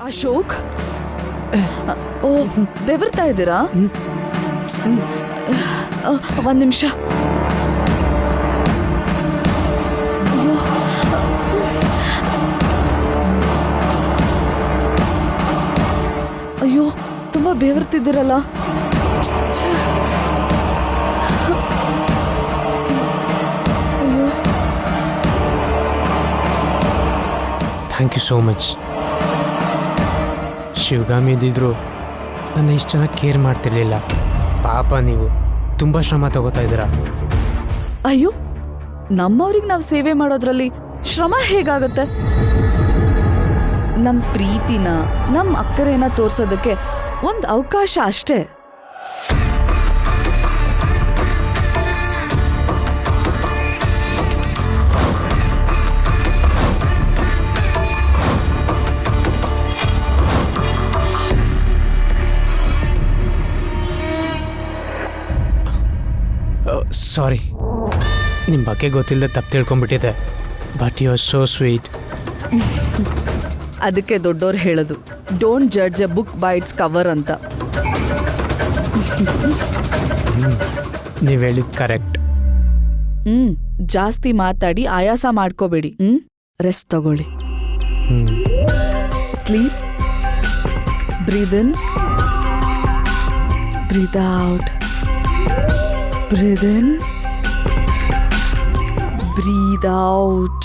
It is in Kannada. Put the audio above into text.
ಅಶೋಕ್, ಓ ಬೆವರ್ತಾ ಇದ್ದೀರಾ? ಒಂದ್ ನಿಮಿಷ. ಅಯ್ಯೋ, ತುಂಬಾ ಬೆವರ್ತಿದ್ದೀರಲ್ಲ. ಅಯ್ಯೋ, thank you so much. Sivagami ಇದ್ದಿದ್ರು ನನ್ನ ಇಷ್ಟು ಚೆನ್ನಾಗಿ ಕೇರ್ ಮಾಡ್ತಿರ್ಲಿಲ್ಲ. ಪಾಪ ನೀವು ತುಂಬ ಶ್ರಮ ತಗೋತಾ ಇದ್ದೀರಾ. ಅಯ್ಯೋ, ನಮ್ಮವ್ರಿಗೆ ನಾವು ಸೇವೆ ಮಾಡೋದ್ರಲ್ಲಿ ಶ್ರಮ ಹೇಗಾಗತ್ತೆ? ನಮ್ ಪ್ರೀತಿನ, ನಮ್ ಅಕ್ಕರೇನ ತೋರ್ಸೋದಕ್ಕೆ ಒಂದ್ ಅವಕಾಶ ಅಷ್ಟೇ. ಸಾರಿ, ನಿಮ್ಮ ಬಗ್ಗೆ ಗೊತ್ತಿಲ್ಲದೆ ತಪ್ಪು ತಿಳ್ಕೊಂಬಿಟ್ಟಿದೆ. But you are so sweet. ಅದಕ್ಕೆ ದೊಡ್ಡೋರು ಹೇಳೋದು, don't judge a book by its cover ಅಂತ. ನೀವು ಹೇಳಿದ್ ಕರೆಕ್ಟ್. ಜಾಸ್ತಿ ಮಾತಾಡಿ ಆಯಾಸ ಮಾಡ್ಕೋಬೇಡಿ. ರೆಸ್ಟ್ ತಗೊಳ್ಳಿ. ಸ್ಲೀಪ್, ಬ್ರೀದ್ ಇನ್, ಬ್ರೀದ್ ಔಟ್, ಬ್ರೀದ್ ಇನ್, ಬ್ರೀದ್ ಔಟ್.